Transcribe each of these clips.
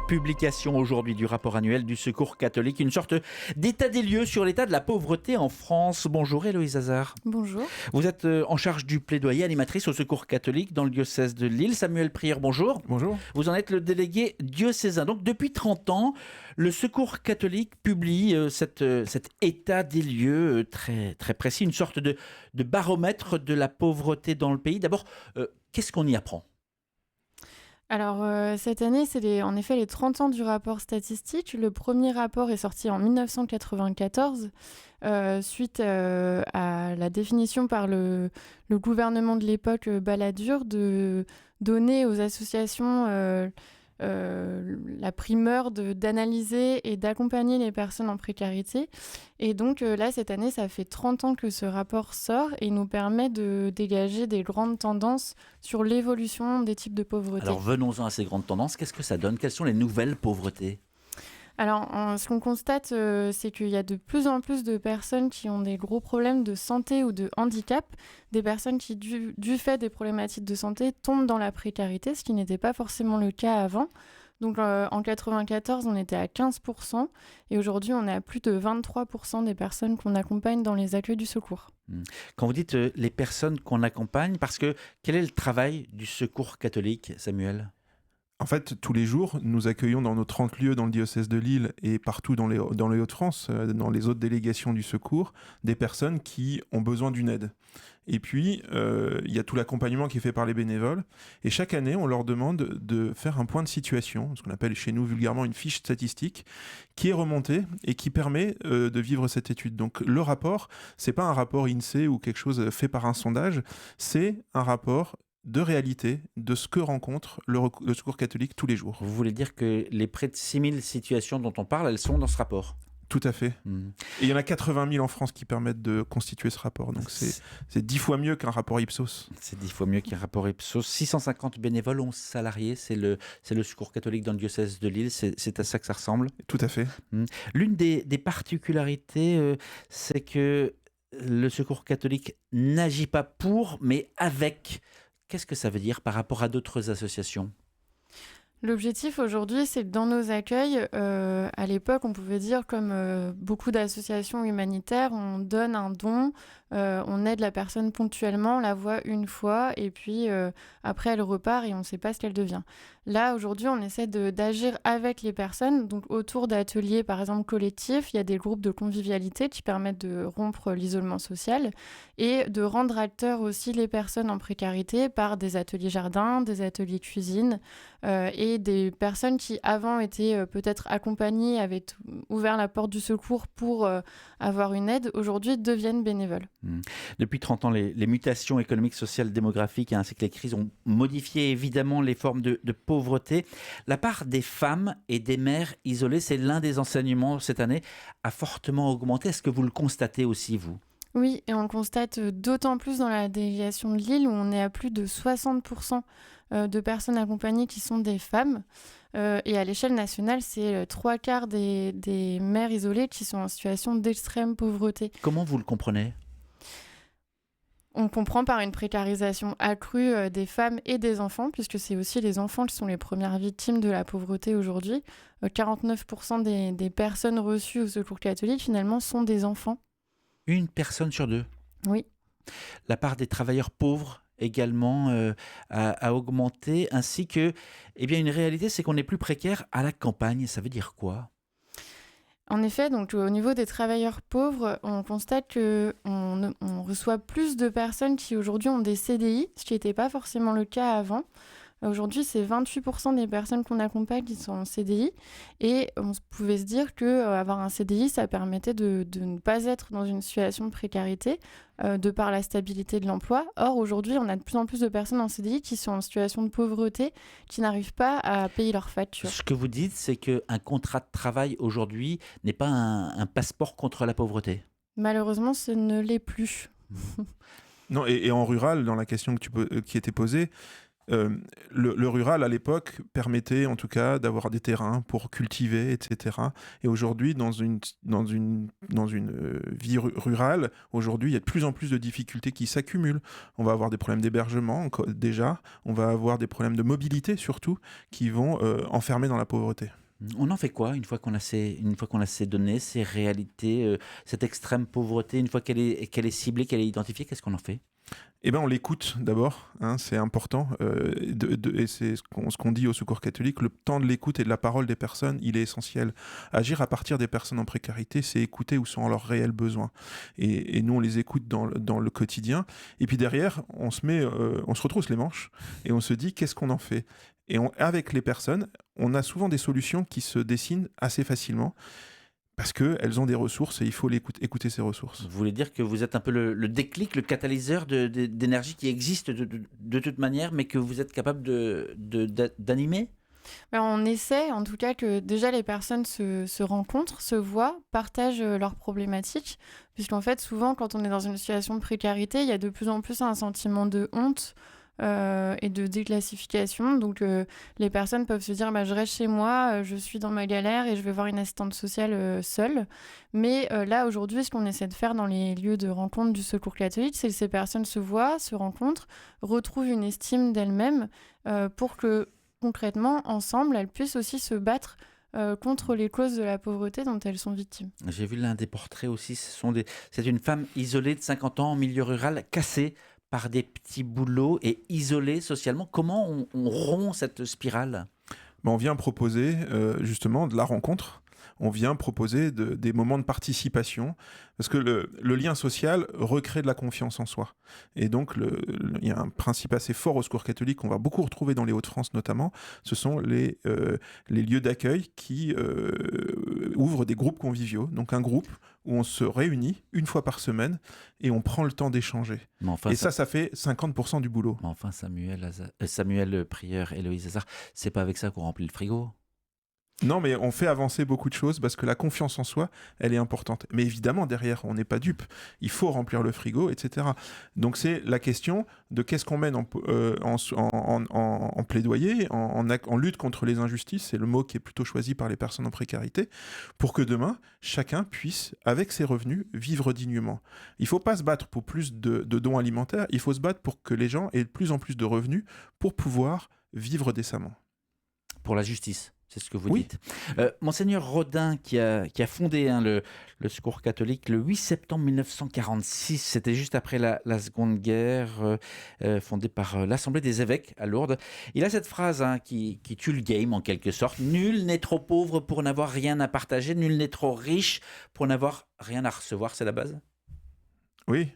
Publication aujourd'hui du rapport annuel du Secours catholique, une sorte d'état des lieux sur l'état de la pauvreté en France. Bonjour Héloïse Hazard. Bonjour. Vous êtes en charge du plaidoyer, animatrice au Secours catholique dans le diocèse de Lille. Samuel Prieur, bonjour. Bonjour. Vous en êtes le délégué diocésain. Donc depuis 30 ans, le Secours catholique publie cet état des lieux très, très précis, une sorte de baromètre de la pauvreté dans le pays. D'abord, qu'est-ce qu'on y apprend ? Alors, cette année, c'est en effet les 30 ans du rapport statistique. Le premier rapport est sorti en 1994, suite à la définition par le gouvernement de l'époque, Balladur, de donner aux associations la primeur d'analyser et d'accompagner les personnes en précarité. Et donc là, cette année, ça fait 30 ans que ce rapport sort et nous permet de dégager des grandes tendances sur l'évolution des types de pauvreté. Alors venons-en à ces grandes tendances. Qu'est-ce que ça donne ? Quelles sont les nouvelles pauvretés ? Alors, ce qu'on constate, c'est qu'il y a de plus en plus de personnes qui ont des gros problèmes de santé ou de handicap, des personnes qui, du fait des problématiques de santé, tombent dans la précarité, ce qui n'était pas forcément le cas avant. Donc, en 1994, on était à 15%, et aujourd'hui, on est à plus de 23% des personnes qu'on accompagne dans les accueils du secours. Quand vous dites les personnes qu'on accompagne, parce que quel est le travail du Secours catholique, Samuel ? En fait, tous les jours, nous accueillons dans nos 30 lieux dans le diocèse de Lille et partout dans les Hauts-de-France, dans les autres délégations du secours, des personnes qui ont besoin d'une aide. Et puis, il y a tout l'accompagnement qui est fait par les bénévoles. Et chaque année, on leur demande de faire un point de situation, ce qu'on appelle chez nous vulgairement une fiche statistique, qui est remontée et qui permet de vivre cette étude. Donc le rapport, c'est pas un rapport INSEE ou quelque chose fait par un sondage, c'est un rapport de réalité de ce que rencontre le Secours catholique tous les jours. Vous voulez dire que les près de 6000 situations dont on parle, elles sont dans ce rapport ? Tout à fait. Et il y en a 80 000 en France qui permettent de constituer ce rapport. Donc c'est 10 fois mieux qu'un rapport Ipsos. C'est 10 fois mieux qu'un rapport Ipsos. 650 bénévoles, 11 salariés. C'est le Secours catholique dans le diocèse de Lille. C'est à ça que ça ressemble. Tout à fait. L'une des particularités, c'est que le Secours catholique n'agit pas pour, mais avec. Qu'est-ce que ça veut dire par rapport à d'autres associations ? L'objectif aujourd'hui, c'est que dans nos accueils, à l'époque, on pouvait dire comme beaucoup d'associations humanitaires, on donne un don, on aide la personne ponctuellement, on la voit une fois et puis après elle repart et on ne sait pas ce qu'elle devient. Là, aujourd'hui, on essaie d'agir avec les personnes, donc autour d'ateliers, par exemple, collectifs. Il y a des groupes de convivialité qui permettent de rompre l'isolement social et de rendre acteurs aussi les personnes en précarité par des ateliers jardin, des ateliers cuisine et des personnes qui, avant, étaient peut-être accompagnées, avaient ouvert la porte du secours pour avoir une aide, aujourd'hui deviennent bénévoles. Depuis 30 ans, les mutations économiques, sociales, démographiques ainsi que les crises ont modifié évidemment les formes de pauvreté. La part des femmes et des mères isolées, c'est l'un des enseignements cette année, a fortement augmenté. Est-ce que vous le constatez aussi, vous ? Oui, et on le constate d'autant plus dans la délégation de Lille où on est à plus de 60% de personnes accompagnées qui sont des femmes. Et à l'échelle nationale, c'est 3/4 des mères isolées qui sont en situation d'extrême pauvreté. Comment vous le comprenez ? On comprend par une précarisation accrue des femmes et des enfants, puisque c'est aussi les enfants qui sont les premières victimes de la pauvreté aujourd'hui. 49% des personnes reçues au Secours catholique, finalement, sont des enfants. Une personne sur deux ? Oui. La part des travailleurs pauvres également a augmenté, ainsi que, une réalité, c'est qu'on est plus précaire à la campagne. Ça veut dire quoi ? En effet, donc au niveau des travailleurs pauvres, on constate qu'on reçoit plus de personnes qui aujourd'hui ont des CDI, ce qui n'était pas forcément le cas avant. Aujourd'hui, c'est 28% des personnes qu'on accompagne qui sont en CDI et on pouvait se dire qu'avoir un CDI, ça permettait de ne pas être dans une situation de précarité de par la stabilité de l'emploi. Or, aujourd'hui, on a de plus en plus de personnes en CDI qui sont en situation de pauvreté, qui n'arrivent pas à payer leurs factures. Ce que vous dites, c'est qu'un contrat de travail aujourd'hui n'est pas un passeport contre la pauvreté. Malheureusement, ce ne l'est plus. Non, et en rural, dans la question qui était posée, Le rural, à l'époque, permettait en tout cas d'avoir des terrains pour cultiver, etc. Et aujourd'hui, dans une vie rurale, aujourd'hui, il y a de plus en plus de difficultés qui s'accumulent. On va avoir des problèmes d'hébergement, déjà. On va avoir des problèmes de mobilité, surtout, qui vont enfermer dans la pauvreté. On en fait quoi une fois qu'on a ces données, ces réalités, cette extrême pauvreté, une fois qu'elle est ciblée, qu'elle est identifiée, qu'est-ce qu'on en fait? Eh ben, on l'écoute d'abord, hein, c'est important, et c'est ce qu'on dit au Secours catholique, le temps de l'écoute et de la parole des personnes, il est essentiel. Agir à partir des personnes en précarité, c'est écouter où sont leurs réels besoins. Et nous, on les écoute dans le quotidien. Et puis derrière, on se retrousse les manches et on se dit, qu'est-ce qu'on en fait? Avec les personnes, on a souvent des solutions qui se dessinent assez facilement. Parce qu'elles ont des ressources et il faut écouter ces ressources. Vous voulez dire que vous êtes un peu le déclic, le catalyseur d'énergie qui existe de toute manière, mais que vous êtes capable d'animer? On essaie, en tout cas, que déjà les personnes se rencontrent, se voient, partagent leurs problématiques, puisqu'en fait, souvent, quand on est dans une situation de précarité, il y a de plus en plus un sentiment de honte et de déclassification. Donc, les personnes peuvent se dire, je reste chez moi, je suis dans ma galère et je vais voir une assistante sociale seule. Mais là, aujourd'hui, ce qu'on essaie de faire dans les lieux de rencontre du Secours catholique, c'est que ces personnes se voient, se rencontrent, retrouvent une estime d'elles-mêmes pour que, concrètement, ensemble, elles puissent aussi se battre contre les causes de la pauvreté dont elles sont victimes. J'ai vu l'un des portraits aussi, c'est une femme isolée de 50 ans en milieu rural, cassée par des petits boulots et isolée socialement. Comment on rompt cette spirale? On vient proposer justement de la rencontre. On vient proposer des moments de participation, parce que le lien social recrée de la confiance en soi. Et donc, il y a un principe assez fort au Secours catholique qu'on va beaucoup retrouver dans les Hauts-de-France notamment, ce sont les lieux d'accueil qui ouvrent des groupes conviviaux. Donc un groupe où on se réunit une fois par semaine et on prend le temps d'échanger. Enfin, et ça fait 50% du boulot. Mais enfin, Samuel Prieur, Héloïse Hazard, c'est pas avec ça qu'on remplit le frigo. Non, mais on fait avancer beaucoup de choses parce que la confiance en soi, elle est importante. Mais évidemment, derrière, on n'est pas dupe. Il faut remplir le frigo, etc. Donc, c'est la question de qu'est-ce qu'on mène en plaidoyer, en lutte contre les injustices, c'est le mot qui est plutôt choisi par les personnes en précarité, pour que demain, chacun puisse, avec ses revenus, vivre dignement. Il ne faut pas se battre pour plus de dons alimentaires, il faut se battre pour que les gens aient de plus en plus de revenus pour pouvoir vivre décemment. Pour la justice. C'est ce que vous dites. Monseigneur Rodin, qui a fondé le Secours catholique le 8 septembre 1946, c'était juste après la Seconde Guerre, fondé par l'Assemblée des évêques à Lourdes. Il a cette phrase qui tue le game en quelque sorte. Nul n'est trop pauvre pour n'avoir rien à partager, nul n'est trop riche pour n'avoir rien à recevoir, c'est la base? Oui,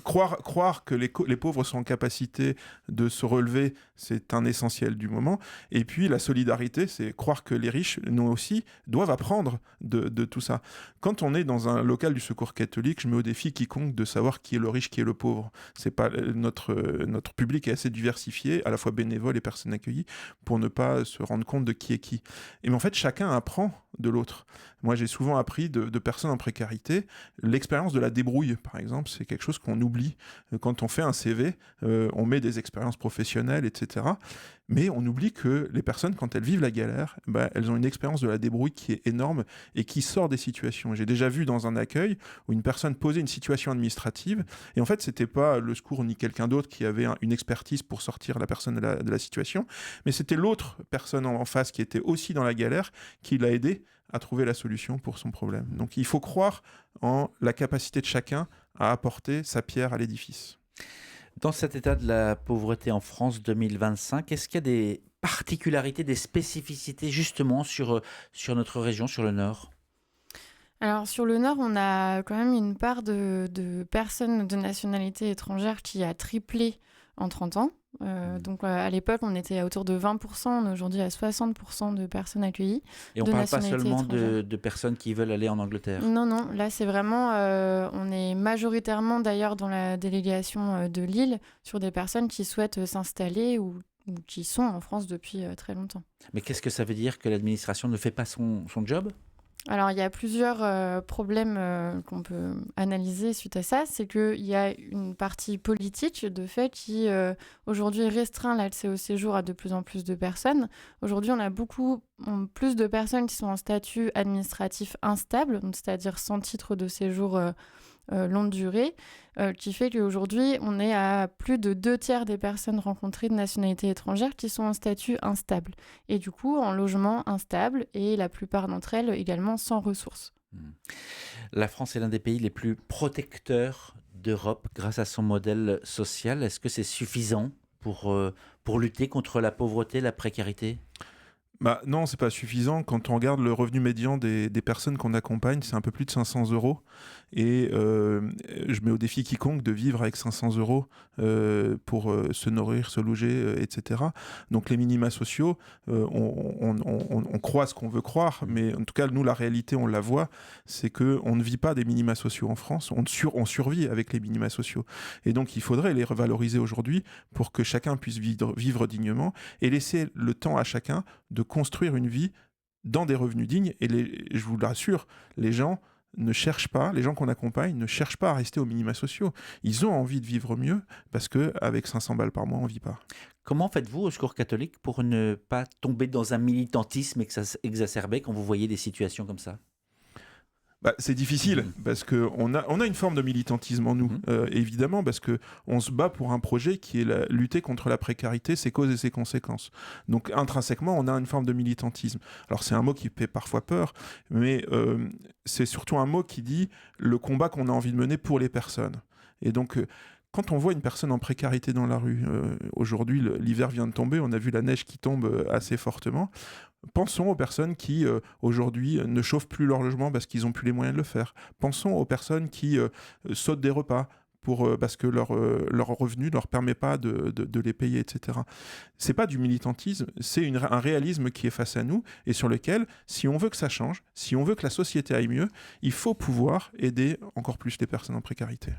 croire que les pauvres sont en capacité de se relever, c'est un essentiel du moment. Et puis la solidarité, c'est croire que les riches, nous aussi, doivent apprendre de tout ça. Quand on est dans un local du Secours catholique, je mets au défi quiconque de savoir qui est le riche, qui est le pauvre. C'est pas, notre public est assez diversifié, à la fois bénévole et personnes accueillies, pour ne pas se rendre compte de qui est qui. Et mais en fait, chacun apprend de l'autre. Moi, j'ai souvent appris de personnes en précarité. L'expérience de la débrouille, par exemple, c'est quelque chose qu'on oublie. Quand on fait un CV, on met des expériences professionnelles, etc. Mais on oublie que les personnes, quand elles vivent la galère, elles ont une expérience de la débrouille qui est énorme et qui sort des situations. J'ai déjà vu dans un accueil où une personne posait une situation administrative et en fait, c'était pas le secours ni quelqu'un d'autre qui avait une expertise pour sortir la personne de la situation, mais c'était l'autre personne en face qui était aussi dans la galère qui l'a aidé à trouver la solution pour son problème. Donc il faut croire en la capacité de chacun à apporter sa pierre à l'édifice. Dans cet état de la pauvreté en France 2025, est-ce qu'il y a des particularités, des spécificités justement sur notre région, sur le Nord? Alors sur le Nord, on a quand même une part de personnes de nationalité étrangère qui a triplé en 30 ans. Donc à l'époque, on était à autour de 20%, on est aujourd'hui à 60% de personnes accueillies. Et on ne parle pas seulement de personnes qui veulent aller en Angleterre? Non, là c'est vraiment, on est majoritairement d'ailleurs dans la délégation de Lille sur des personnes qui souhaitent s'installer ou qui sont en France depuis très longtemps. Mais qu'est-ce que ça veut dire que l'administration ne fait pas son job? Alors, il y a plusieurs problèmes qu'on peut analyser suite à ça. C'est qu'il y a une partie politique, de fait, qui aujourd'hui restreint l'accès au séjour à de plus en plus de personnes. Aujourd'hui, on a plus de personnes qui sont en statut administratif instable, donc c'est-à-dire sans titre de séjour longue durée, qui fait qu'aujourd'hui, on est à plus de 2 tiers des personnes rencontrées de nationalité étrangère qui sont en statut instable. Et du coup, en logement instable, et la plupart d'entre elles également sans ressources. La France est l'un des pays les plus protecteurs d'Europe grâce à son modèle social. Est-ce que c'est suffisant pour lutter contre la pauvreté, la précarité ? Bah, non, c'est pas suffisant. Quand on regarde le revenu médian des personnes qu'on accompagne, c'est un peu plus de 500 euros. Et je mets au défi quiconque de vivre avec 500 euros pour se nourrir, se loger, etc. Donc les minima sociaux, on croit ce qu'on veut croire, mais en tout cas, nous, la réalité, on la voit, c'est qu'on ne vit pas des minima sociaux en France, on survit avec les minima sociaux. Et donc, il faudrait les revaloriser aujourd'hui pour que chacun puisse vivre dignement et laisser le temps à chacun de construire une vie dans des revenus dignes. Et je vous l'assure, les gens qu'on accompagne ne cherchent pas à rester aux minima sociaux. Ils ont envie de vivre mieux parce qu'avec 500 balles par mois, on ne vit pas. Comment faites-vous au Secours catholique pour ne pas tomber dans un militantisme exacerbé quand vous voyez des situations comme ça ? Bah, c'est difficile parce qu'on a une forme de militantisme en nous, évidemment, parce qu'on se bat pour un projet qui est lutter contre la précarité, ses causes et ses conséquences. Donc intrinsèquement, on a une forme de militantisme. Alors c'est un mot qui fait parfois peur, mais c'est surtout un mot qui dit le combat qu'on a envie de mener pour les personnes. Et donc quand on voit une personne en précarité dans la rue, aujourd'hui l'hiver vient de tomber, on a vu la neige qui tombe assez fortement. Pensons aux personnes qui, aujourd'hui, ne chauffent plus leur logement parce qu'ils n'ont plus les moyens de le faire. Pensons aux personnes qui sautent des repas parce que leur revenu ne leur permet pas de les payer, etc. Ce n'est pas du militantisme, c'est un réalisme qui est face à nous et sur lequel, si on veut que ça change, si on veut que la société aille mieux, il faut pouvoir aider encore plus les personnes en précarité.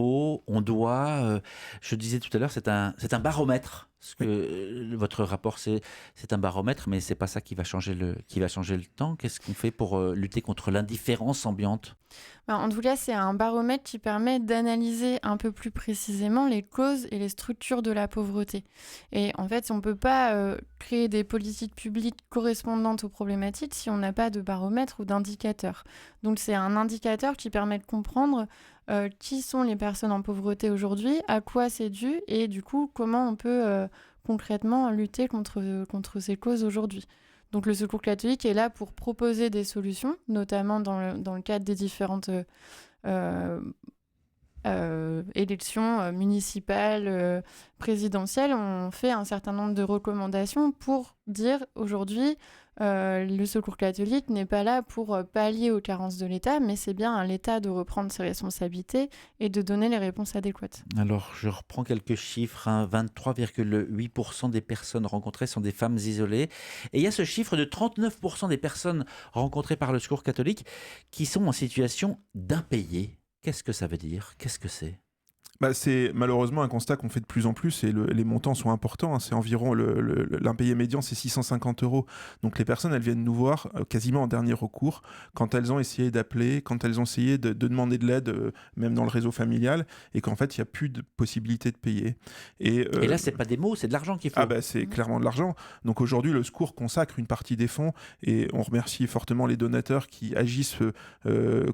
On doit, je disais tout à l'heure, c'est un baromètre. Votre rapport, c'est un baromètre, mais c'est pas ça qui va changer le temps. Qu'est-ce qu'on fait pour lutter contre l'indifférence ambiante ? En tout cas, c'est un baromètre qui permet d'analyser un peu plus précisément les causes et les structures de la pauvreté. Et en fait, on ne peut pas créer des politiques publiques correspondantes aux problématiques si on n'a pas de baromètre ou d'indicateur. Donc c'est un indicateur qui permet de comprendre qui sont les personnes en pauvreté aujourd'hui, à quoi c'est dû et du coup, comment on peut concrètement lutter contre ces causes aujourd'hui. Donc le Secours catholique est là pour proposer des solutions, notamment dans le cadre des différentes élections municipales, présidentielles. On fait un certain nombre de recommandations pour dire aujourd'hui le Secours catholique n'est pas là pour pallier aux carences de l'État, mais c'est bien à l'État de reprendre ses responsabilités et de donner les réponses adéquates. Alors, je reprends quelques chiffres. 23,8% des personnes rencontrées sont des femmes isolées. Et il y a ce chiffre de 39% des personnes rencontrées par le Secours catholique qui sont en situation d'impayés. Qu'est-ce que ça veut dire ? Qu'est-ce que c'est ? C'est malheureusement un constat qu'on fait de plus en plus et les montants sont importants. C'est environ l'impayé médian, c'est 650 euros. Donc les personnes, elles viennent nous voir quasiment en dernier recours quand elles ont essayé d'appeler, quand elles ont essayé de demander de l'aide, même dans le réseau familial, et qu'en fait, il n'y a plus de possibilité de payer. Et là, c'est pas des mots, c'est de l'argent qu'il faut. C'est clairement de l'argent. Donc aujourd'hui, le Secours consacre une partie des fonds et on remercie fortement les donateurs qui agissent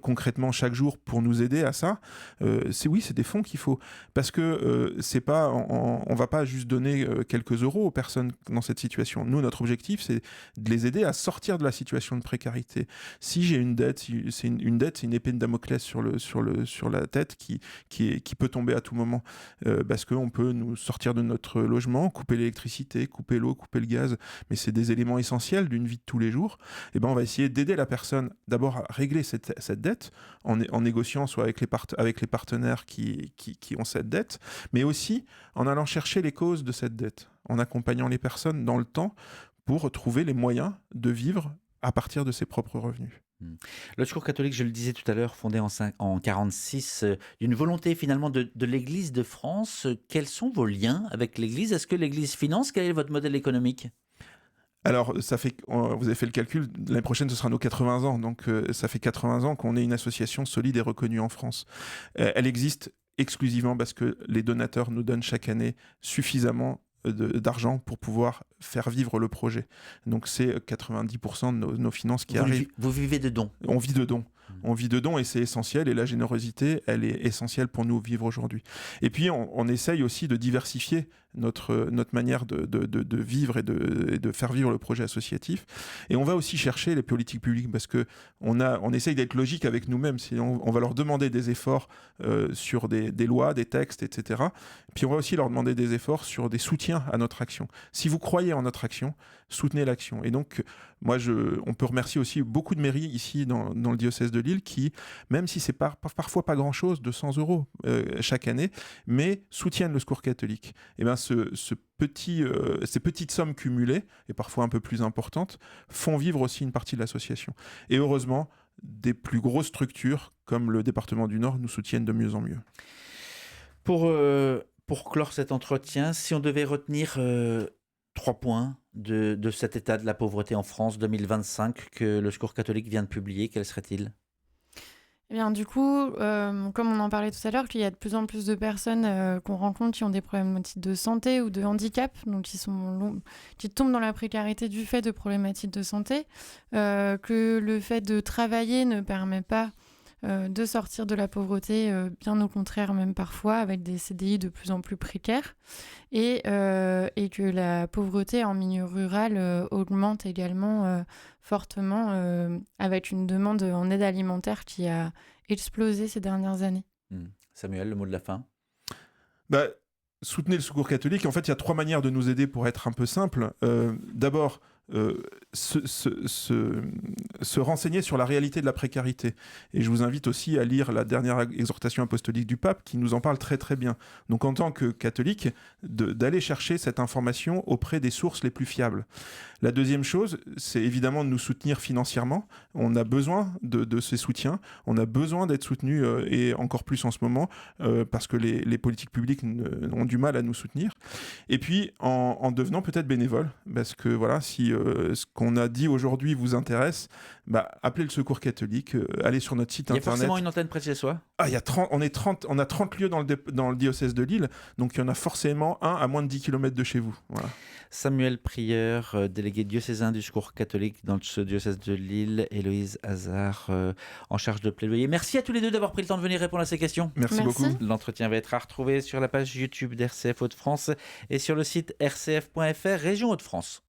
concrètement chaque jour pour nous aider à ça. C'est des fonds qu'il faut. Parce que c'est pas, on va pas juste donner quelques euros aux personnes dans cette situation. Nous, notre objectif, c'est de les aider à sortir de la situation de précarité. Si j'ai une dette, c'est une épée de Damoclès sur la tête qui peut tomber à tout moment. Parce qu'on peut nous sortir de notre logement, couper l'électricité, couper l'eau, couper le gaz, mais c'est des éléments essentiels d'une vie de tous les jours. Et on va essayer d'aider la personne d'abord à régler cette dette en négociant soit avec les partenaires qui ont cette dette, mais aussi en allant chercher les causes de cette dette, en accompagnant les personnes dans le temps pour trouver les moyens de vivre à partir de ses propres revenus. Le Secours catholique, je le disais tout à l'heure, fondé en 1946, d'une volonté finalement de l'Église de France. Quels sont vos liens avec l'Église ? Est-ce que l'Église finance ? Quel est votre modèle économique ? Alors, vous avez fait le calcul, l'année prochaine, ce sera nos 80 ans. Donc, ça fait 80 ans qu'on est une association solide et reconnue en France. Elle existe exclusivement parce que les donateurs nous donnent chaque année suffisamment d'argent pour pouvoir faire vivre le projet. Donc, c'est 90% de nos finances qui arrivent. Vous vivez de dons. On vit de dons. On vit de dons et c'est essentiel. Et la générosité, elle est essentielle pour nous vivre aujourd'hui. Et puis, on essaye aussi de diversifier notre manière de vivre et de faire vivre le projet associatif. Et on va aussi chercher les politiques publiques parce qu'on essaye d'être logique avec nous-mêmes. On va leur demander des efforts sur des lois, des textes, etc. Puis on va aussi leur demander des efforts sur des soutiens à notre action. Si vous croyez en notre action, soutenez l'action. Et donc, on peut remercier aussi beaucoup de mairies ici dans le diocèse de Lille qui, même si c'est parfois pas grand-chose, 200 € chaque année, mais soutiennent le Secours catholique. Et bien, ces petites sommes cumulées, et parfois un peu plus importantes, font vivre aussi une partie de l'association. Et heureusement, des plus grosses structures, comme le département du Nord, nous soutiennent de mieux en mieux. Pour clore cet entretien, si on devait retenir 3 points de cet état de la pauvreté en France 2025 que le Secours catholique vient de publier, quels seraient-ils ? Eh bien, du coup, comme on en parlait tout à l'heure, qu'il y a de plus en plus de personnes qu'on rencontre qui ont des problématiques de santé ou de handicap, donc qui tombent dans la précarité du fait de problématiques de santé, que le fait de travailler ne permet pas de sortir de la pauvreté, bien au contraire même parfois, avec des CDI de plus en plus précaires, et que la pauvreté en milieu rural augmente également fortement, avec une demande en aide alimentaire qui a explosé ces dernières années. Samuel, le mot de la fin ? Soutenez le Secours catholique. En fait, il y a 3 manières de nous aider pour être un peu simple. D'abord, se renseigner sur la réalité de la précarité. Et je vous invite aussi à lire la dernière exhortation apostolique du pape qui nous en parle très très bien. Donc en tant que catholique, d'aller chercher cette information auprès des sources les plus fiables. La deuxième chose, c'est évidemment de nous soutenir financièrement. On a besoin de ces soutiens. On a besoin d'être soutenus et encore plus en ce moment parce que les politiques publiques ont du mal à nous soutenir. Et puis en devenant peut-être bénévole, parce que voilà, si ce qu'on a dit aujourd'hui vous intéresse, appelez le Secours catholique, allez sur notre site internet. Il y a forcément une antenne près de chez soi ? On a 30 lieux dans le diocèse de Lille, donc il y en a forcément un à moins de 10 km de chez vous. Voilà. Samuel Prieur, délégué diocésain du Secours catholique dans ce diocèse de Lille, Héloïse Hazard en charge de plaidoyer. Merci à tous les deux d'avoir pris le temps de venir répondre à ces questions. Merci beaucoup. L'entretien va être à retrouver sur la page YouTube d'RCF Hauts-de-France et sur le site rcf.fr Région Hauts-de-France.